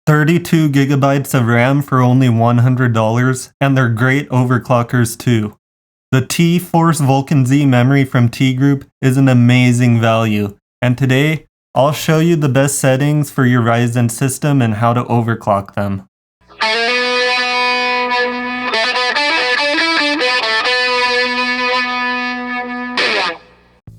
32 gigabytes of RAM for only $100, and they're great overclockers too. The T-Force VULCAN Z memory from TeamGroup is an amazing value, and today I'll show you the best settings for your Ryzen system and how to overclock them.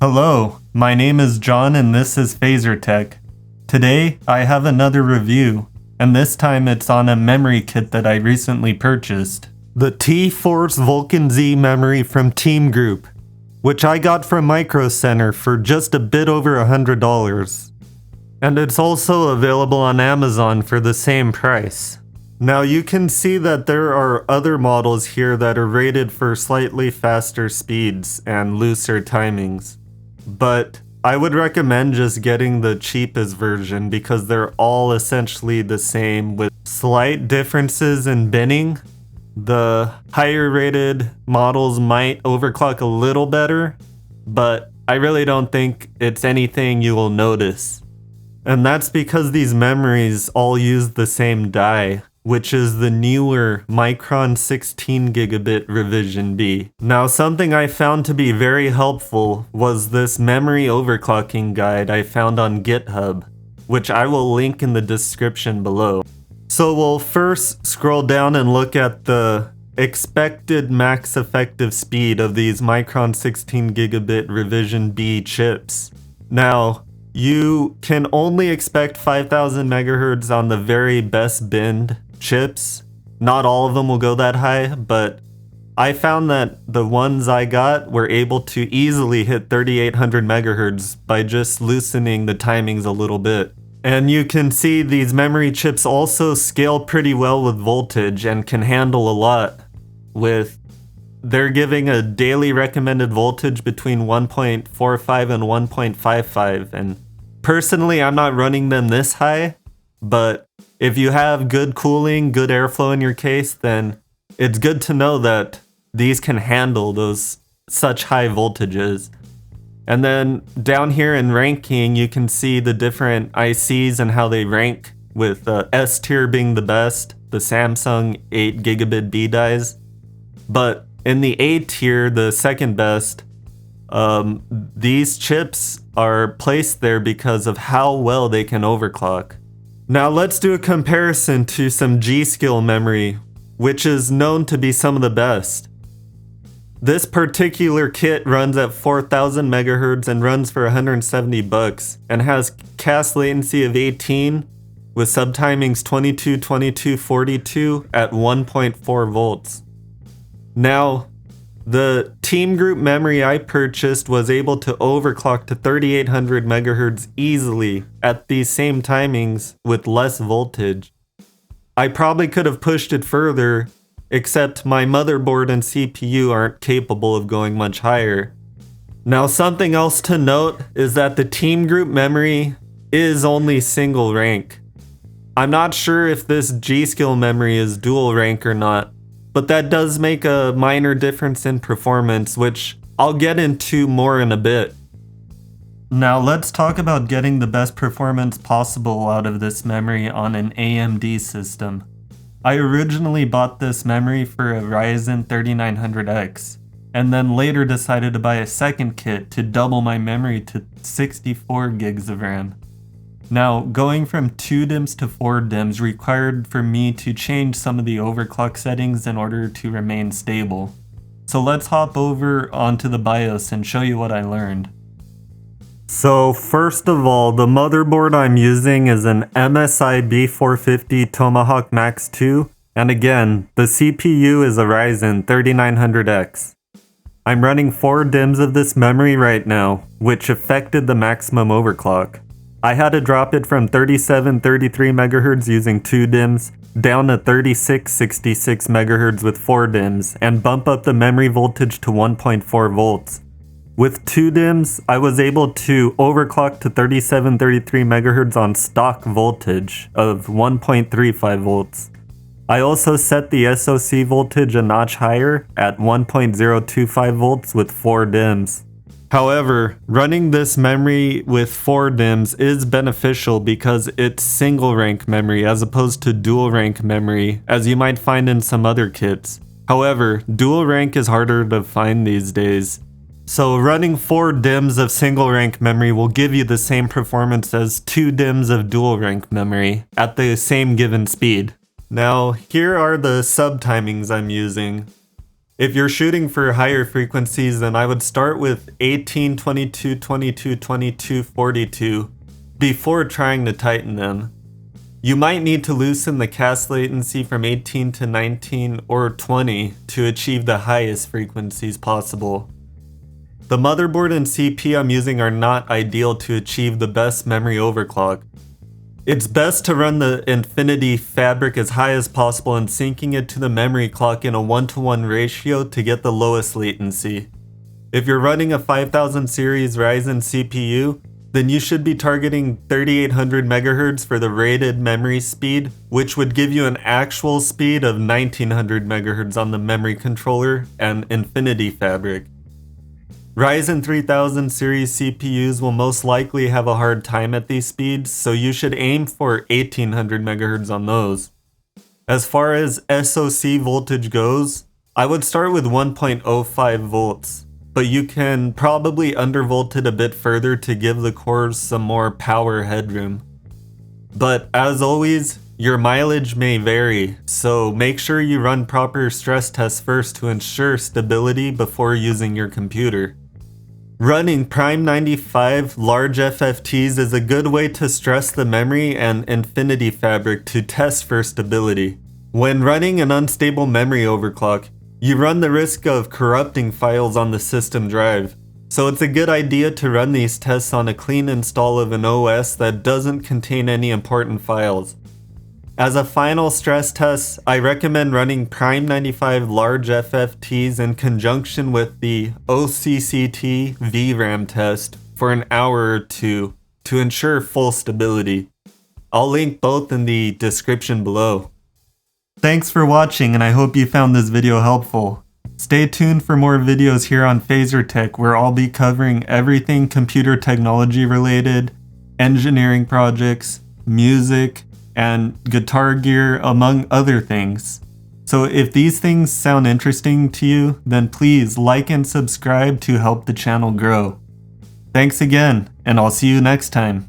Hello, my name is John and this is Phaser Tech. Today I have another review, and this time it's on a memory kit that I recently purchased. The T-Force VULCAN Z memory from TeamGroup, which I got from Micro Center for just a bit over $100. And it's also available on Amazon for the same price. Now you can see that there are other models here that are rated for slightly faster speeds and looser timings. But I would recommend just getting the cheapest version because they're all essentially the same with slight differences in binning. The higher rated models might overclock a little better, but I really don't think it's anything you will notice. And that's because these memories all use the same die, which is the newer Micron 16 gigabit revision B. Now, something I found to be very helpful was this memory overclocking guide I found on GitHub, which I will link in the description below. So we'll first scroll down and look at the expected max effective speed of these Micron 16 gigabit revision B chips. Now, you can only expect 5000 megahertz on the very best binned chips. Not all of them will go that high, but I found that the ones I got were able to easily hit 3800 megahertz by just loosening the timings a little bit. And you can see these memory chips also scale pretty well with voltage and can handle a lot they're giving a daily recommended voltage between 1.45 and 1.55, and personally I'm not running them this high, but if you have good cooling, good airflow in your case, then it's good to know that these can handle those such high voltages. And then down here in ranking, you can see the different ICs and how they rank, with S tier being the best, the Samsung 8 gigabit B dies. But in the A tier, the second best, these chips are placed there because of how well they can overclock. Now let's do a comparison to some G-Skill memory, which is known to be some of the best. This particular kit runs at 4000 megahertz and runs for $170 and has cast latency of 18 with subtimings 22, 22, 42 at 1.4 volts. Now, the TeamGroup memory I purchased was able to overclock to 3800 megahertz easily at these same timings with less voltage. I probably could have pushed it further, except my motherboard and CPU aren't capable of going much higher. Now, something else to note is that the TeamGroup memory is only single rank. I'm not sure if this G-Skill memory is dual rank or not, but that does make a minor difference in performance, which I'll get into more in a bit. Now let's talk about getting the best performance possible out of this memory on an AMD system. I originally bought this memory for a Ryzen 3900X, and then later decided to buy a second kit to double my memory to 64 gigs of RAM. Now, going from 2 DIMMs to 4 DIMMs required for me to change some of the overclock settings in order to remain stable. So let's hop over onto the BIOS and show you what I learned. So first of all, the motherboard I'm using is an MSI B450 Tomahawk Max 2, and again, the CPU is a Ryzen 3900X. I'm running 4 DIMMs of this memory right now, which affected the maximum overclock. I had to drop it from 37-33 MHz using 2 DIMMs down to 36-66 MHz with 4 DIMMs and bump up the memory voltage to 1.4 volts. With 2 DIMMs, I was able to overclock to 37-33 MHz on stock voltage of 1.35 volts. I also set the SoC voltage a notch higher at 1.025 volts with 4 DIMMs. However, running this memory with 4 DIMMs is beneficial because it's single rank memory as opposed to dual rank memory, as you might find in some other kits. However, dual rank is harder to find these days. So running 4 DIMMs of single rank memory will give you the same performance as 2 DIMMs of dual rank memory at the same given speed. Now, here are the sub-timings I'm using. If you're shooting for higher frequencies, then I would start with 18, 22, 22, 22, 42 before trying to tighten them. You might need to loosen the cast latency from 18 to 19 or 20 to achieve the highest frequencies possible. The motherboard and CPU I'm using are not ideal to achieve the best memory overclock. It's best to run the Infinity fabric as high as possible and syncing it to the memory clock in a 1-to-1 ratio to get the lowest latency. If you're running a 5000 series Ryzen CPU, then you should be targeting 3800 MHz for the rated memory speed, which would give you an actual speed of 1900 MHz on the memory controller and Infinity fabric. Ryzen 3000 series CPUs will most likely have a hard time at these speeds, so you should aim for 1800 MHz on those. As far as SoC voltage goes, I would start with 1.05 volts, but you can probably undervolt it a bit further to give the cores some more power headroom. But as always, your mileage may vary, so make sure you run proper stress tests first to ensure stability before using your computer. Running Prime 95 large FFTs is a good way to stress the memory and Infinity fabric to test for stability. When running an unstable memory overclock, you run the risk of corrupting files on the system drive, so it's a good idea to run these tests on a clean install of an OS that doesn't contain any important files. As a final stress test, I recommend running Prime 95 large FFTs in conjunction with the OCCT VRAM test for an hour or two to ensure full stability. I'll link both in the description below. Thanks for watching, and I hope you found this video helpful. Stay tuned for more videos here on Phaser Tech, where I'll be covering everything computer technology related, engineering projects, music, and guitar gear, among other things. So if these things sound interesting to you, then please like and subscribe to help the channel grow. Thanks again, and I'll see you next time.